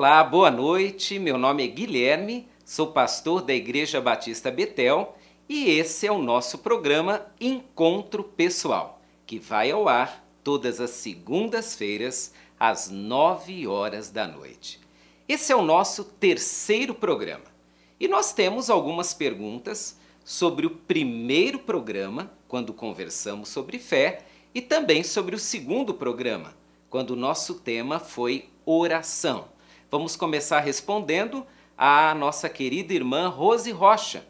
Olá, boa noite. Meu nome é Guilherme, sou pastor da Igreja Batista Betel e esse é o nosso programa Encontro Pessoal, que vai ao ar todas as segundas-feiras às 9 horas da noite. Esse é o nosso terceiro programa e nós temos algumas perguntas sobre o primeiro programa, quando conversamos sobre fé, e também sobre o segundo programa, quando o nosso tema foi oração. Vamos começar respondendo à nossa querida irmã Rose Rocha,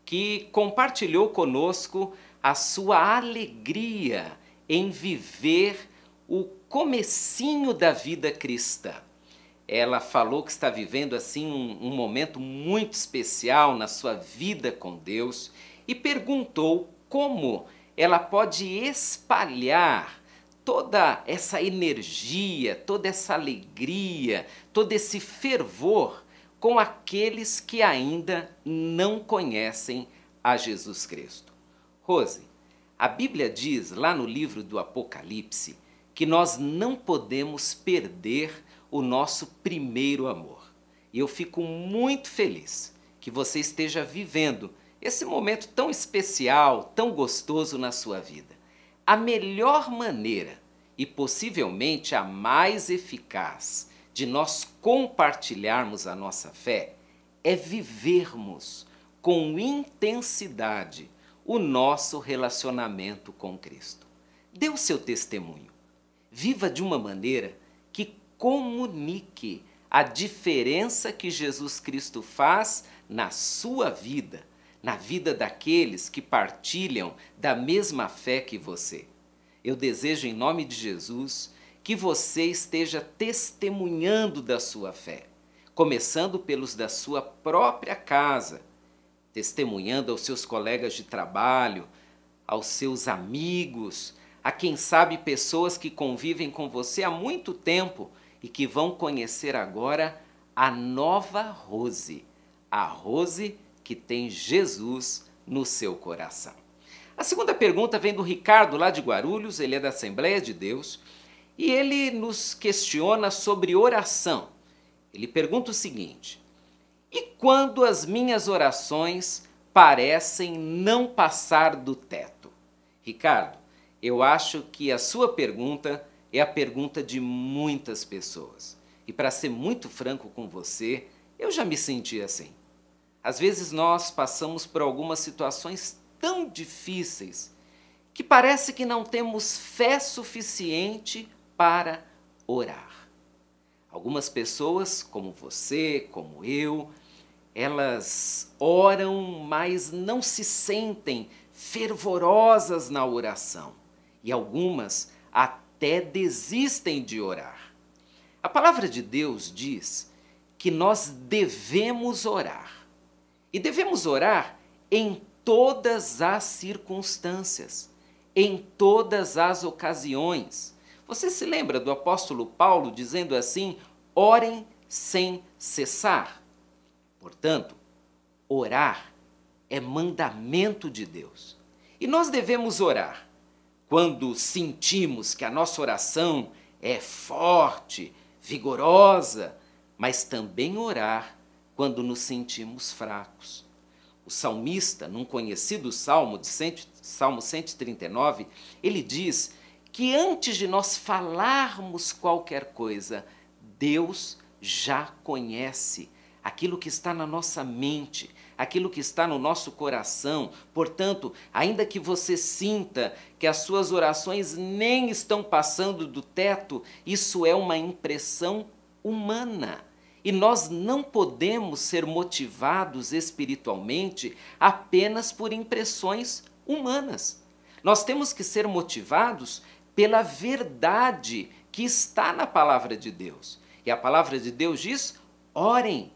que compartilhou conosco a sua alegria em viver o comecinho da vida cristã. Ela falou que está vivendo assim um momento muito especial na sua vida com Deus e perguntou como ela pode espalhar toda essa energia, toda essa alegria, todo esse fervor com aqueles que ainda não conhecem a Jesus Cristo. Rose, a Bíblia diz lá no livro do Apocalipse que nós não podemos perder o nosso primeiro amor. E eu fico muito feliz que você esteja vivendo esse momento tão especial, tão gostoso na sua vida. A melhor maneira e possivelmente a mais eficaz de nós compartilharmos a nossa fé é vivermos com intensidade o nosso relacionamento com Cristo. Dê o seu testemunho. Viva de uma maneira que comunique a diferença que Jesus Cristo faz na sua vida, na vida daqueles que partilham da mesma fé que você. Eu desejo, em nome de Jesus, que você esteja testemunhando da sua fé, começando pelos da sua própria casa, testemunhando aos seus colegas de trabalho, aos seus amigos, a quem sabe pessoas que convivem com você há muito tempo e que vão conhecer agora a nova Rose, a Rose que tem Jesus no seu coração. A segunda pergunta vem do Ricardo, lá de Guarulhos, ele é da Assembleia de Deus, e ele nos questiona sobre oração. Ele pergunta o seguinte: e quando as minhas orações parecem não passar do teto? Ricardo, eu acho que a sua pergunta é a pergunta de muitas pessoas. E para ser muito franco com você, eu já me senti assim. Às vezes nós passamos por algumas situações tão difíceis que parece que não temos fé suficiente para orar. Algumas pessoas, como você, como eu, elas oram, mas não se sentem fervorosas na oração. E algumas até desistem de orar. A palavra de Deus diz que nós devemos orar. E devemos orar em todas as circunstâncias, em todas as ocasiões. Você se lembra do apóstolo Paulo dizendo assim: orem sem cessar? Portanto, orar é mandamento de Deus. E nós devemos orar quando sentimos que a nossa oração é forte, vigorosa, mas também orar quando nos sentimos fracos. O salmista, num conhecido salmo, Salmo 139, ele diz que antes de nós falarmos qualquer coisa, Deus já conhece aquilo que está na nossa mente, aquilo que está no nosso coração. Portanto, ainda que você sinta que as suas orações nem estão passando do teto, isso é uma impressão humana. E nós não podemos ser motivados espiritualmente apenas por impressões humanas. Nós temos que ser motivados pela verdade que está na palavra de Deus. E a palavra de Deus diz: orem.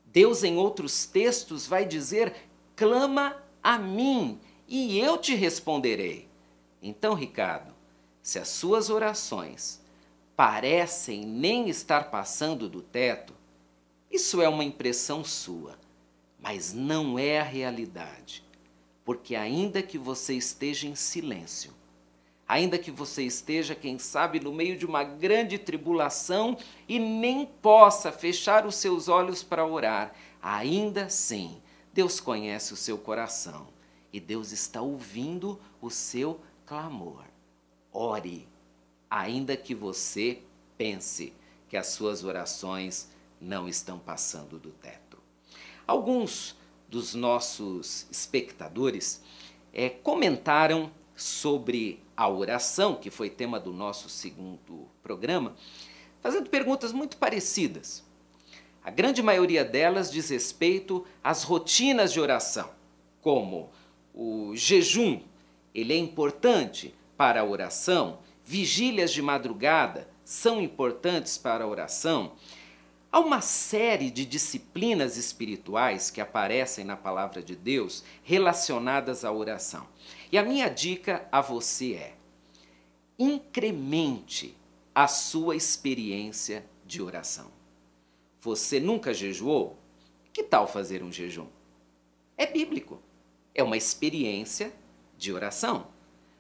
Deus, em outros textos, vai dizer: clama a mim e eu te responderei. Então, Ricardo, se as suas orações parecem nem estar passando do teto, isso é uma impressão sua, mas não é a realidade. Porque ainda que você esteja em silêncio, Ainda que você esteja, quem sabe, no meio de uma grande tribulação e nem possa fechar os seus olhos para orar, ainda assim, Deus conhece o seu coração e Deus está ouvindo o seu clamor. Ore, ainda que você pense que as suas orações não estão passando do teto. Alguns dos nossos espectadores comentaram sobre a oração, que foi tema do nosso segundo programa, fazendo perguntas muito parecidas. A grande maioria delas diz respeito às rotinas de oração, como o jejum, ele é importante para a oração, vigílias de madrugada são importantes para a oração. Há uma série de disciplinas espirituais que aparecem na palavra de Deus relacionadas à oração. E a minha dica a você é: incremente a sua experiência de oração. Você nunca jejuou? Que tal fazer um jejum? É bíblico. É uma experiência de oração.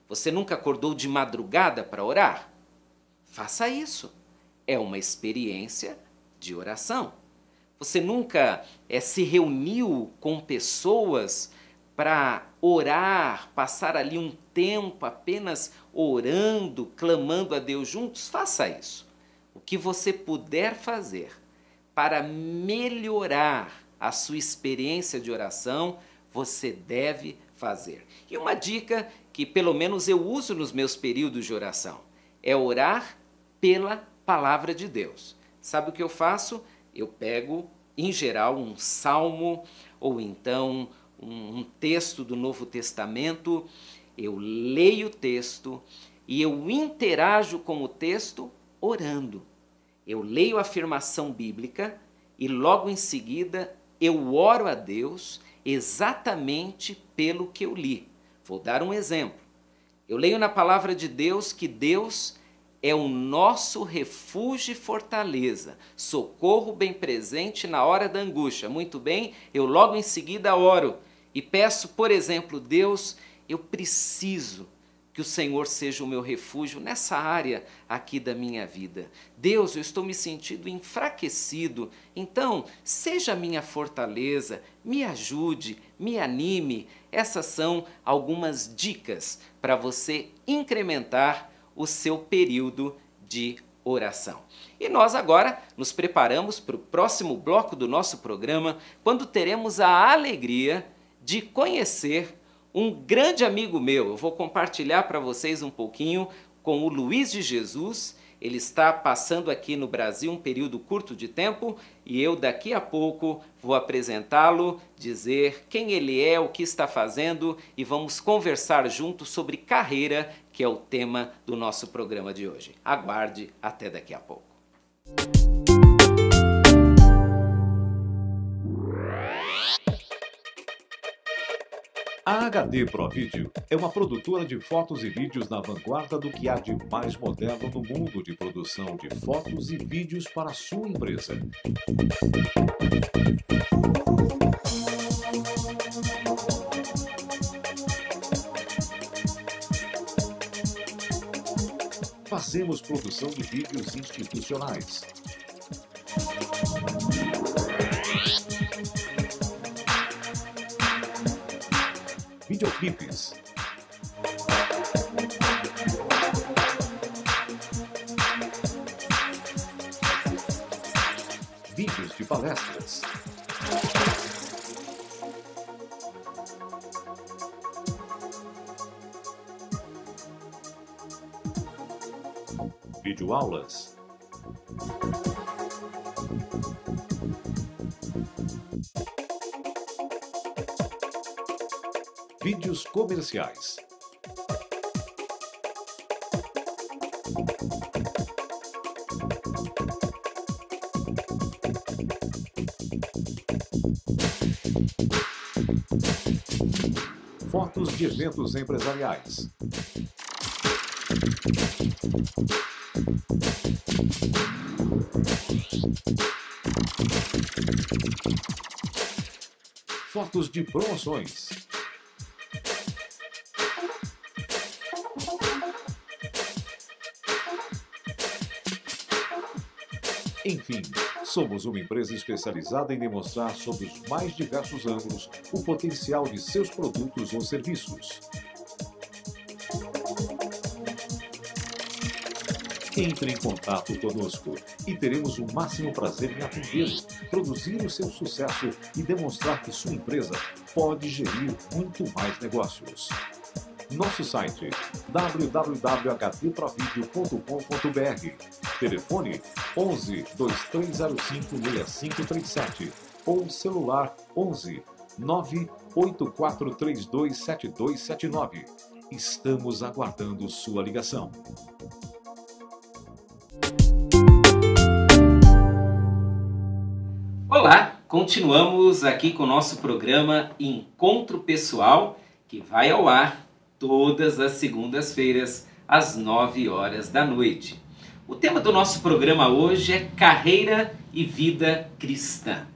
Você nunca acordou de madrugada para orar? Faça isso. É uma experiência de oração. Você nunca se reuniu com pessoas para orar, passar ali um tempo apenas orando, clamando a Deus juntos? Faça isso. O que você puder fazer para melhorar a sua experiência de oração, você deve fazer. E uma dica que pelo menos eu uso nos meus períodos de oração é orar pela palavra de Deus. Sabe o que eu faço? Eu pego, em geral, um salmo ou então um texto do Novo Testamento, eu leio o texto e eu interajo com o texto orando. Eu leio a afirmação bíblica e logo em seguida eu oro a Deus exatamente pelo que eu li. Vou dar um exemplo. Eu leio na palavra de Deus que Deus é o nosso refúgio e fortaleza, socorro bem presente na hora da angústia. Muito bem, eu logo em seguida oro e peço, por exemplo, Deus, eu preciso que o Senhor seja o meu refúgio nessa área aqui da minha vida. Deus, eu estou me sentindo enfraquecido, então seja a minha fortaleza, me ajude, me anime. Essas são algumas dicas para você incrementar o seu período de oração. E nós agora nos preparamos para o próximo bloco do nosso programa, quando teremos a alegria de conhecer um grande amigo meu. Eu vou compartilhar para vocês um pouquinho com o Luiz de Jesus. Ele está passando aqui no Brasil um período curto de tempo e eu daqui a pouco vou apresentá-lo, dizer quem ele é, o que está fazendo e vamos conversar juntos sobre carreira, que é o tema do nosso programa de hoje. Aguarde até daqui a pouco. A HD ProVideo é uma produtora de fotos e vídeos na vanguarda do que há de mais moderno no mundo de produção de fotos e vídeos para a sua empresa. Fazemos produção de vídeos institucionais, videoclipes, vídeos de palestras, videoaulas, vídeos comerciais, fotos de eventos empresariais, fotos de promoções, Enfim, somos uma empresa especializada em demonstrar sob os mais diversos ângulos o potencial de seus produtos ou serviços. Entre em contato conosco e teremos o máximo prazer em atendê-lo, produzir o seu sucesso e demonstrar que sua empresa pode gerir muito mais negócios. Nosso site www.hdprovideo.com.br. Telefone 11 2305 6537 ou celular 11 98432 7279. Estamos aguardando sua ligação. Olá, continuamos aqui com o nosso programa Encontro Pessoal, que vai ao ar todas as segundas-feiras, às 9 horas da noite. O tema do nosso programa hoje é carreira e vida cristã.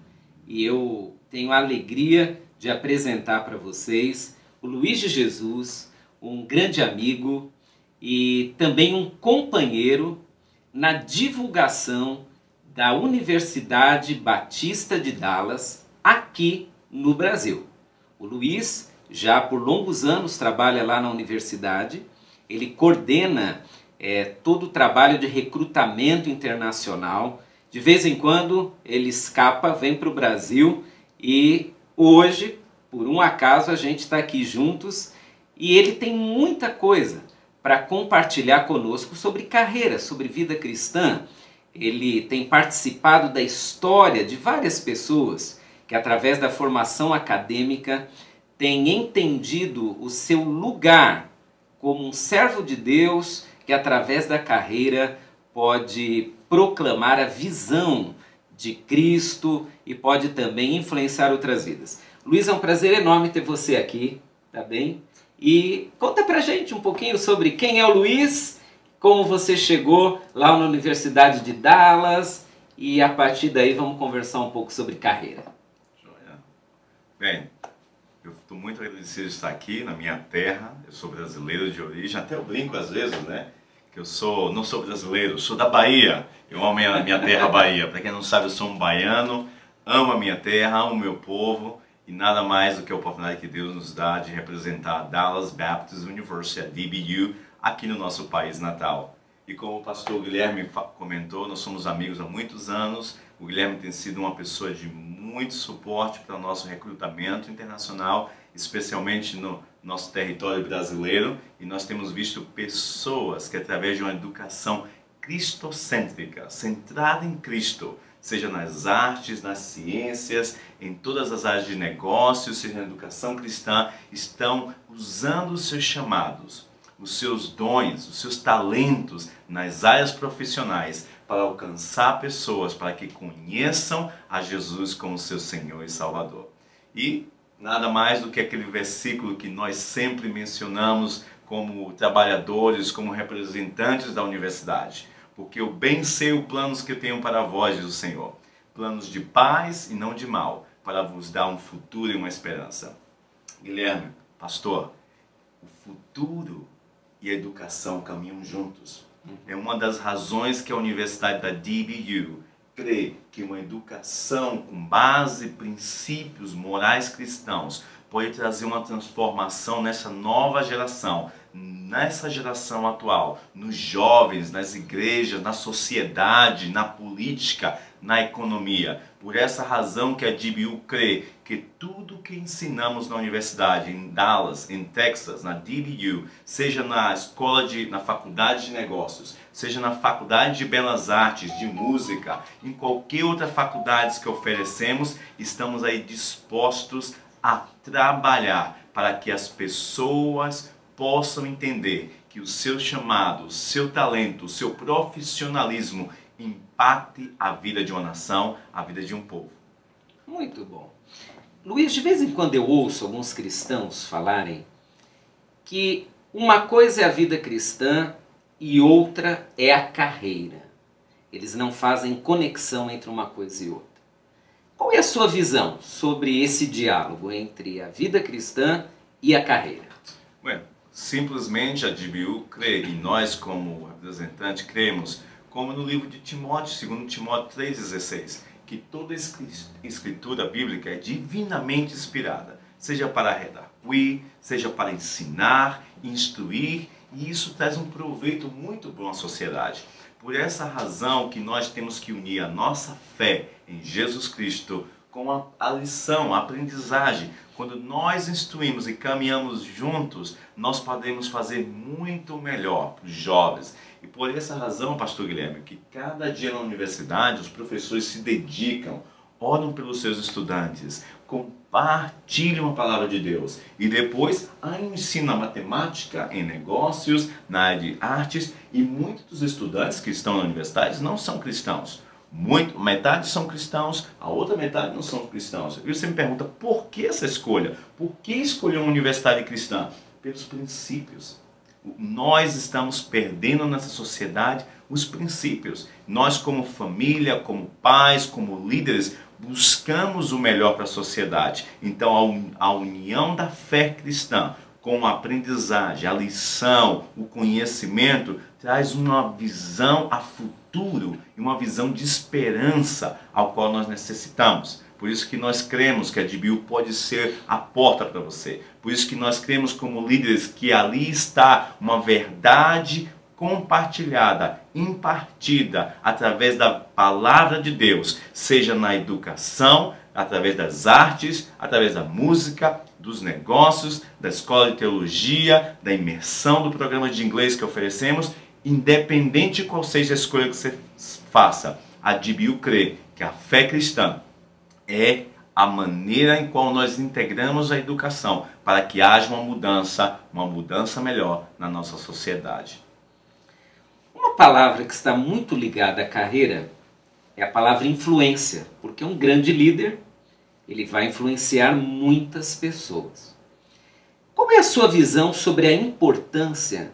E eu tenho a alegria de apresentar para vocês o Luiz de Jesus, um grande amigo e também um companheiro na divulgação da Universidade Batista de Dallas, aqui no Brasil. O Luiz, já por longos anos, trabalha lá na universidade. Ele coordena todo o trabalho de recrutamento internacional. De vez em quando ele escapa, vem para o Brasil e hoje, por um acaso, a gente está aqui juntos e ele tem muita coisa para compartilhar conosco sobre carreira, sobre vida cristã. Ele tem participado da história de várias pessoas que, através da formação acadêmica, têm entendido o seu lugar como um servo de Deus que, através da carreira, pode proclamar a visão de Cristo e pode também influenciar outras vidas. Luiz, é um prazer enorme ter você aqui, tá bem? E conta pra gente um pouquinho sobre quem é o Luiz, como você chegou lá na Universidade de Dallas e a partir daí vamos conversar um pouco sobre carreira. Joia. Bem, eu estou muito agradecido de estar aqui na minha terra. Eu sou brasileiro de origem, até eu brinco às vezes, né? Que eu não sou brasileiro, sou da Bahia. Eu amo a minha terra, Bahia. Para quem não sabe, eu sou um baiano, amo a minha terra, amo o meu povo e nada mais do que a oportunidade que Deus nos dá de representar a Dallas Baptist University, a DBU, aqui no nosso país natal. E como o pastor Guilherme comentou, nós somos amigos há muitos anos. O Guilherme tem sido uma pessoa de muito suporte para o nosso recrutamento internacional, especialmente no nosso território brasileiro. E nós temos visto pessoas que, através de uma educação cristocêntrica, centrada em Cristo, seja nas artes, nas ciências, em todas as áreas de negócios, seja na educação cristã, estão usando os seus chamados, os seus dons, os seus talentos nas áreas profissionais para alcançar pessoas, para que conheçam a Jesus como seu Senhor e Salvador. E nada mais do que aquele versículo que nós sempre mencionamos como trabalhadores, como representantes da universidade. Porque eu bem sei os planos que tenho para vós, diz o Senhor. Planos de paz e não de mal, para vos dar um futuro e uma esperança. Guilherme, pastor, o futuro e a educação caminham juntos. É uma das razões que a Universidade da DBU crê que uma educação com base em princípios morais cristãos pode trazer uma transformação nessa nova geração, nessa geração atual, nos jovens, nas igrejas, na sociedade, na política, na economia. Por essa razão que a DBU crê que tudo que ensinamos na universidade, em Dallas, em Texas, na DBU, seja na faculdade de negócios, seja na faculdade de belas artes, de música, em qualquer outra faculdade que oferecemos, estamos aí dispostos a trabalhar para que as pessoas possam entender que o seu chamado, o seu talento, o seu profissionalismo impacte a vida de uma nação, a vida de um povo. Muito bom. Luiz, de vez em quando eu ouço alguns cristãos falarem que uma coisa é a vida cristã e outra é a carreira. Eles não fazem conexão entre uma coisa e outra. Qual é a sua visão sobre esse diálogo entre a vida cristã e a carreira? Simplesmente a DBU crê, e nós como representante cremos, como no livro de Timóteo, 2 Timóteo 3,16, que toda escritura bíblica é divinamente inspirada, seja para redarguir, seja para ensinar, instruir, e isso traz um proveito muito bom à sociedade. Por essa razão que nós temos que unir a nossa fé em Jesus Cristo com a lição, a aprendizagem. Quando nós instruímos e caminhamos juntos, nós podemos fazer muito melhor para os jovens. E por essa razão, pastor Guilherme, que cada dia na universidade os professores se dedicam, oram pelos seus estudantes, compartilham a palavra de Deus e depois ensinam matemática em negócios, na área de artes, e muitos dos estudantes que estão na universidade não são cristãos. Metade são cristãos, a outra metade não são cristãos. E você me pergunta, por que essa escolha? Por que escolher uma universidade cristã? Pelos princípios. Nós estamos perdendo nessa sociedade os princípios. Nós, como família, como pais, como líderes, buscamos o melhor para a sociedade. Então, a união da fé cristã com a aprendizagem, a lição, o conhecimento, traz uma visão a futuro e uma visão de esperança ao qual nós necessitamos. Por isso que nós cremos que a DBU pode ser a porta para você. Por isso que nós cremos como líderes que ali está uma verdade compartilhada, impartida através da palavra de Deus, seja na educação, através das artes, através da música, dos negócios, da escola de teologia, da imersão do programa de inglês que oferecemos, independente qual seja a escolha que você faça. A DBU crê que a fé cristã é a maneira em qual nós integramos a educação para que haja uma mudança melhor na nossa sociedade. Uma palavra que está muito ligada à carreira é a palavra influência, porque um grande líder, ele vai influenciar muitas pessoas. Qual é a sua visão sobre a importância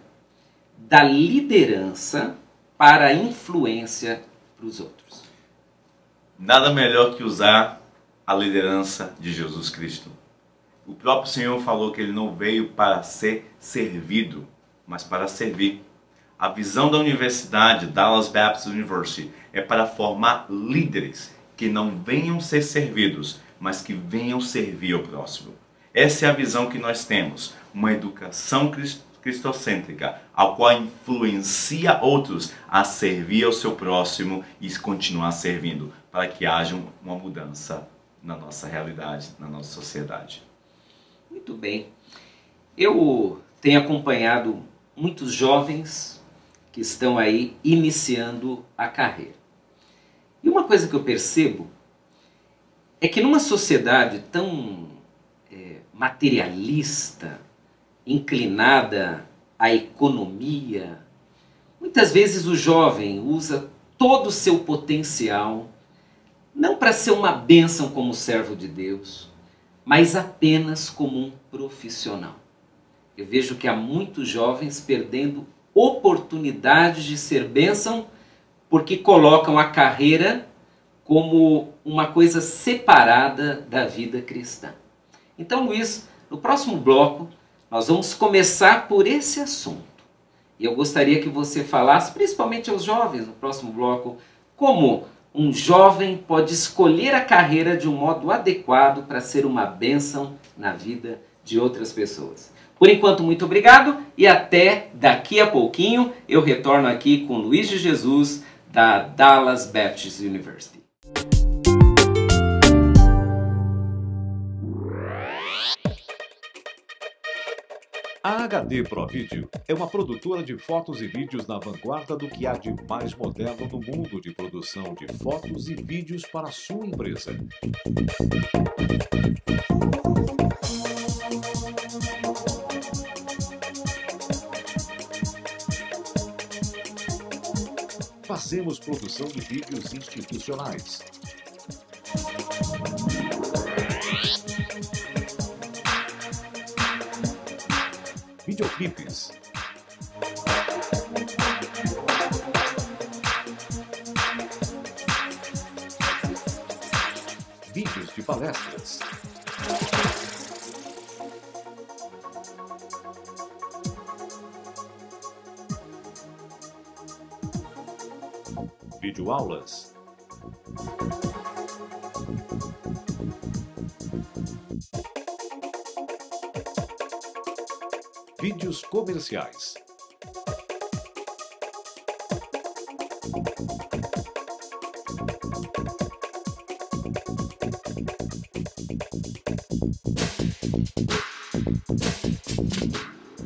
da liderança para a influência para os outros? Nada melhor que usar a liderança de Jesus Cristo. O próprio Senhor falou que Ele não veio para ser servido, mas para servir. A visão da universidade, Dallas Baptist University, é para formar líderes que não venham ser servidos, mas que venham servir ao próximo. Essa é a visão que nós temos, uma educação cristocêntrica, a qual influencia outros a servir ao seu próximo e continuar servindo, para que haja uma mudança na nossa realidade, na nossa sociedade. Muito bem. Eu tenho acompanhado muitos jovens que estão aí iniciando a carreira. E uma coisa que eu percebo é que numa sociedade tão materialista, inclinada à economia, muitas vezes o jovem usa todo o seu potencial, não para ser uma bênção como servo de Deus, mas apenas como um profissional. Eu vejo que há muitos jovens perdendo oportunidades de ser bênção porque colocam a carreira como uma coisa separada da vida cristã. Então, Luiz, no próximo bloco, nós vamos começar por esse assunto. E eu gostaria que você falasse, principalmente aos jovens no próximo bloco, como um jovem pode escolher a carreira de um modo adequado para ser uma bênção na vida de outras pessoas. Por enquanto, muito obrigado e até daqui a pouquinho eu retorno aqui com Luiz de Jesus, da Dallas Baptist University. A HD ProVideo é uma produtora de fotos e vídeos na vanguarda do que há de mais moderno no mundo de produção de fotos e vídeos para a sua empresa. Fazemos produção de vídeos institucionais, videoclipes, vídeos de palestras, videoaulas, vídeos comerciais,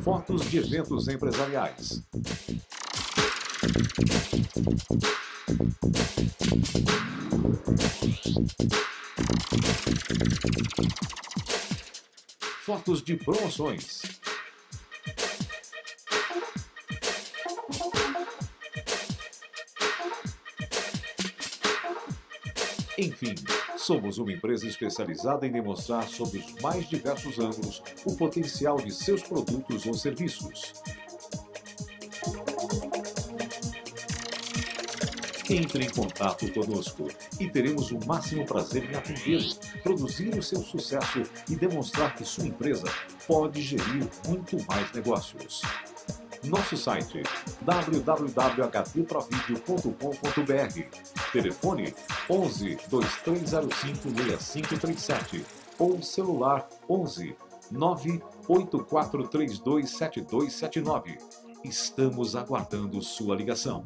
fotos de eventos empresariais, fotos de promoções, enfim, somos uma empresa especializada em demonstrar sob os mais diversos ângulos o potencial de seus produtos ou serviços. Entre em contato conosco e teremos o máximo prazer em atendê-lo, produzir o seu sucesso e demonstrar que sua empresa pode gerir muito mais negócios. Nosso site www.hdprovideo.com.br, telefone 11 2305 6537 ou celular 11 98432 7279. Estamos aguardando sua ligação.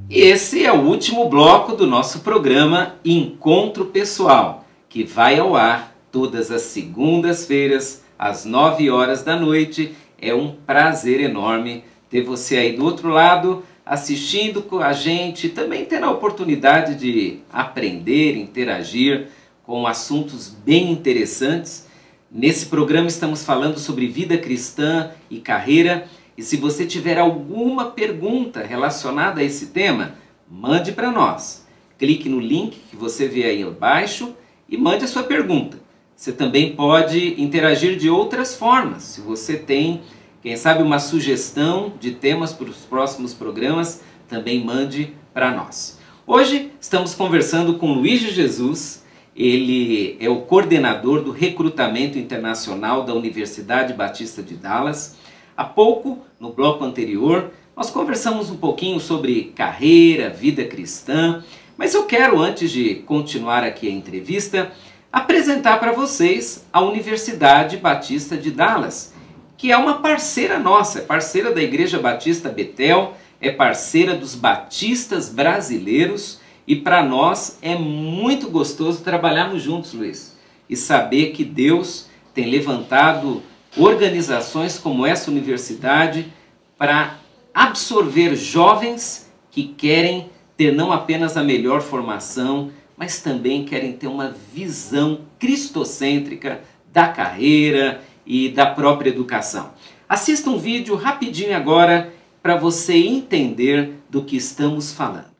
E esse é o último bloco do nosso programa Encontro Pessoal, que vai ao ar todas as segundas-feiras, às 9 horas da noite. É um prazer enorme ter você aí do outro lado, assistindo com a gente, também tendo a oportunidade de aprender, interagir com assuntos bem interessantes. Nesse programa estamos falando sobre vida cristã e carreira. E se você tiver alguma pergunta relacionada a esse tema, mande para nós. Clique no link que você vê aí abaixo e mande a sua pergunta. Você também pode interagir de outras formas. Se você tem, quem sabe, uma sugestão de temas para os próximos programas, também mande para nós. Hoje estamos conversando com Luiz de Jesus. Ele é o coordenador do recrutamento internacional da Universidade Batista de Dallas. Há pouco, no bloco anterior, nós conversamos um pouquinho sobre carreira, vida cristã, mas eu quero, antes de continuar aqui a entrevista, apresentar para vocês a Universidade Batista de Dallas, que é uma parceira nossa, é parceira da Igreja Batista Betel, é parceira dos batistas brasileiros, e para nós é muito gostoso trabalharmos juntos, Luiz, e saber que Deus tem levantado organizações como essa universidade para absorver jovens que querem ter não apenas a melhor formação, mas também querem ter uma visão cristocêntrica da carreira e da própria educação. Assista um vídeo rapidinho agora para você entender do que estamos falando.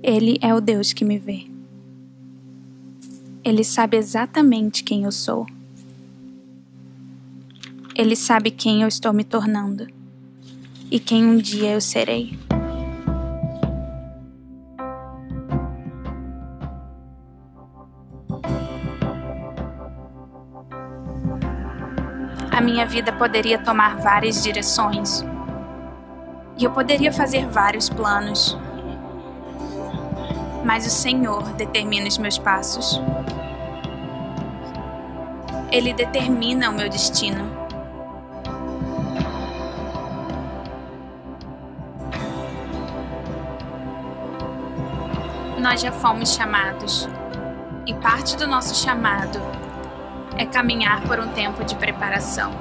Ele é o Deus que me vê. Ele sabe exatamente quem eu sou. Ele sabe quem eu estou me tornando e quem um dia eu serei. A minha vida poderia tomar várias direções e eu poderia fazer vários planos. Mas o Senhor determina os meus passos. Ele determina o meu destino. Nós já fomos chamados, e parte do nosso chamado é caminhar por um tempo de preparação.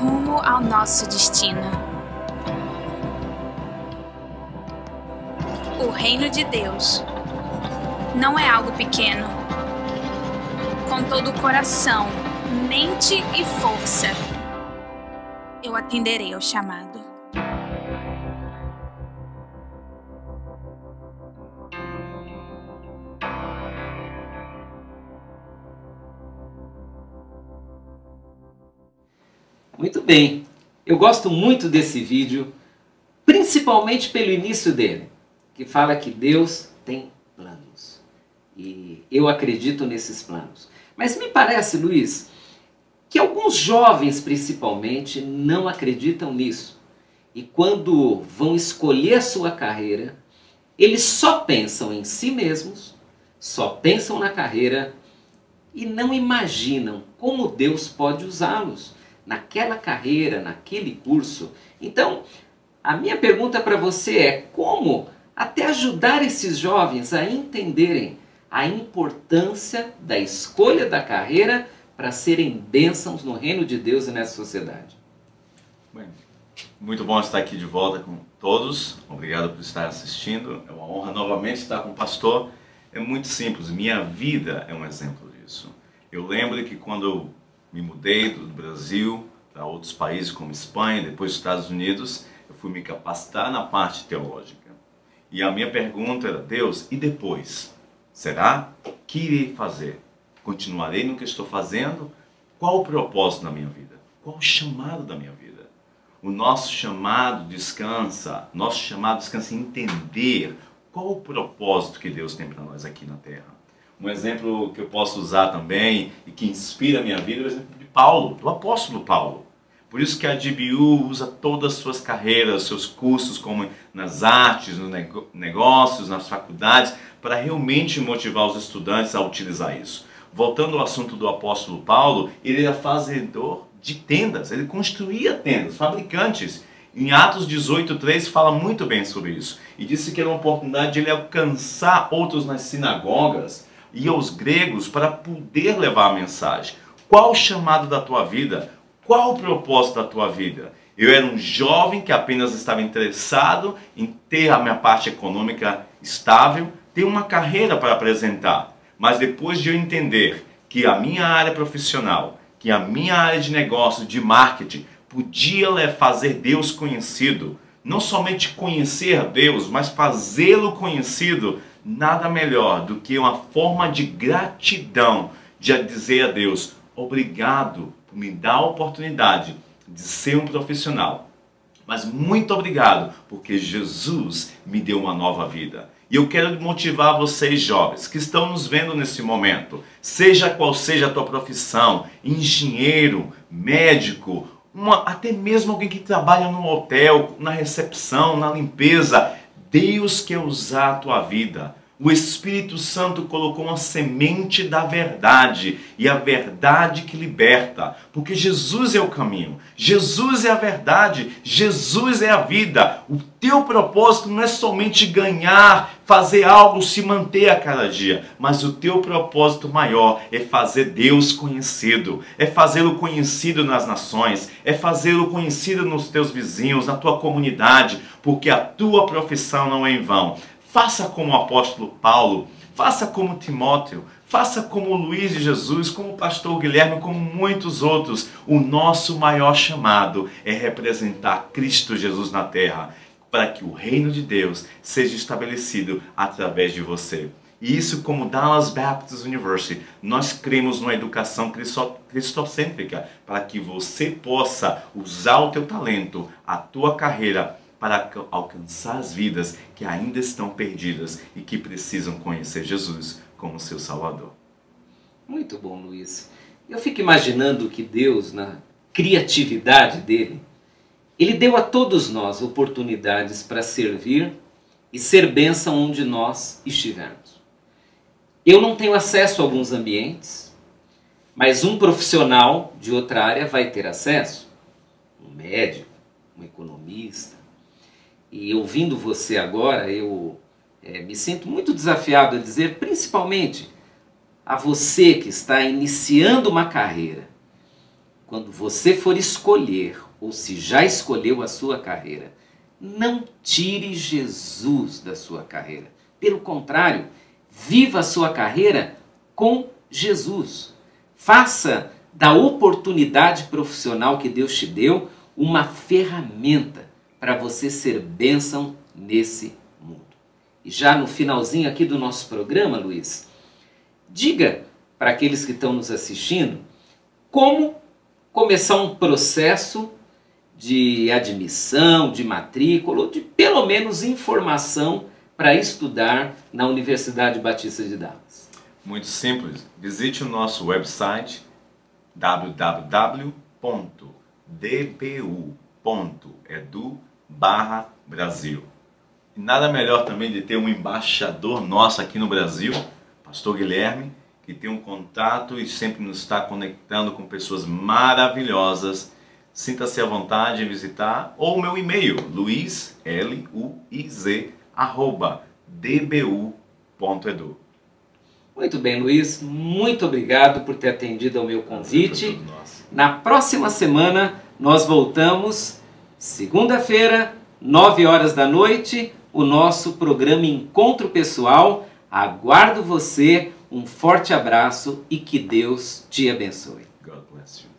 Rumo ao nosso destino. O reino de Deus não é algo pequeno. Com todo o coração, mente e força, eu atenderei ao chamado. Muito bem. Eu gosto muito desse vídeo, principalmente pelo início dele, que fala que Deus tem planos. E eu acredito nesses planos. Mas me parece, Luiz, que alguns jovens, principalmente, não acreditam nisso. E quando vão escolher a sua carreira, eles só pensam em si mesmos, só pensam na carreira e não imaginam como Deus pode usá-los naquela carreira, naquele curso. Então, a minha pergunta para você é como até ajudar esses jovens a entenderem a importância da escolha da carreira para serem bênçãos no reino de Deus e nessa sociedade. Bem, muito bom estar aqui de volta com todos. Obrigado por estar assistindo. É uma honra novamente estar com o pastor. É muito simples. Minha vida é um exemplo disso. Eu lembro que quando eu me mudei do Brasil para outros países como Espanha, depois Estados Unidos, eu fui me capacitar na parte teológica. E a minha pergunta era: Deus, e depois? Será? O que irei fazer? Continuarei no que estou fazendo? Qual o propósito na minha vida? Qual o chamado da minha vida? O nosso chamado descansa em entender qual o propósito que Deus tem para nós aqui na Terra. Um exemplo que eu posso usar também e que inspira a minha vida é o exemplo de Paulo, do apóstolo Paulo. Por isso que a GBU usa todas as suas carreiras, seus cursos, como nas artes, nos negócios, nas faculdades, para realmente motivar os estudantes a utilizar isso. Voltando ao assunto do apóstolo Paulo, ele era fazedor de tendas, ele construía tendas, fabricantes. Em Atos 18:3 fala muito bem sobre isso. E disse que era uma oportunidade de ele alcançar outros nas sinagogas e aos gregos para poder levar a mensagem. Qual o chamado da tua vida? Qual o propósito da tua vida? Eu era um jovem que apenas estava interessado em ter a minha parte econômica estável, ter uma carreira para apresentar. Mas depois de eu entender que a minha área profissional, que a minha área de negócio, de marketing, podia fazer Deus conhecido, não somente conhecer Deus, mas fazê-lo conhecido, nada melhor do que uma forma de gratidão, de dizer a Deus: obrigado por me dar a oportunidade de ser um profissional, mas muito obrigado porque Jesus me deu uma nova vida. E eu quero motivar vocês jovens que estão nos vendo nesse momento, seja qual seja a tua profissão, engenheiro, médico, até mesmo alguém que trabalha no hotel, na recepção, na limpeza. Deus quer usar a tua vida. O Espírito Santo colocou uma semente da verdade, e a verdade que liberta, porque Jesus é o caminho, Jesus é a verdade, Jesus é a vida. O teu propósito não é somente ganhar, fazer algo, se manter a cada dia, mas o teu propósito maior é fazer Deus conhecido, é fazê-lo conhecido nas nações, é fazê-lo conhecido nos teus vizinhos, na tua comunidade, porque a tua profissão não é em vão. Faça como o apóstolo Paulo, faça como Timóteo, faça como Luiz de Jesus, como o pastor Guilherme, como muitos outros. O nosso maior chamado é representar Cristo Jesus na terra, para que o reino de Deus seja estabelecido através de você. E isso, como Dallas Baptist University, nós cremos numa educação cristocêntrica, para que você possa usar o teu talento, a tua carreira, para alcançar as vidas que ainda estão perdidas e que precisam conhecer Jesus como seu Salvador. Muito bom, Luiz. Eu fico imaginando que Deus, na criatividade dele, ele deu a todos nós oportunidades para servir e ser bênção onde nós estivermos. Eu não tenho acesso a alguns ambientes, mas um profissional de outra área vai ter acesso. Um médico, um economista. E ouvindo você agora, eu me sinto muito desafiado a dizer, principalmente a você que está iniciando uma carreira, quando você for escolher, ou se já escolheu a sua carreira, não tire Jesus da sua carreira. Pelo contrário, viva a sua carreira com Jesus. Faça da oportunidade profissional que Deus te deu uma ferramenta para você ser bênção nesse mundo. E já no finalzinho aqui do nosso programa, Luiz, diga para aqueles que estão nos assistindo como começar um processo de admissão, de matrícula, ou de pelo menos informação para estudar na Universidade Batista de Dallas? Muito simples. Visite o nosso website www.dbu.edu/Brasil. E nada melhor também de ter um embaixador nosso aqui no Brasil, Pastor Guilherme, que tem um contato e sempre nos está conectando com pessoas maravilhosas. Sinta-se à vontade em visitar, ou o meu e-mail, luiz@dbu.edu. Muito bem, Luiz, muito obrigado por ter atendido ao meu convite. Na próxima semana nós voltamos, segunda-feira, 9 horas da noite, o nosso programa Encontro Pessoal. Aguardo você, um forte abraço e que Deus te abençoe. God bless you.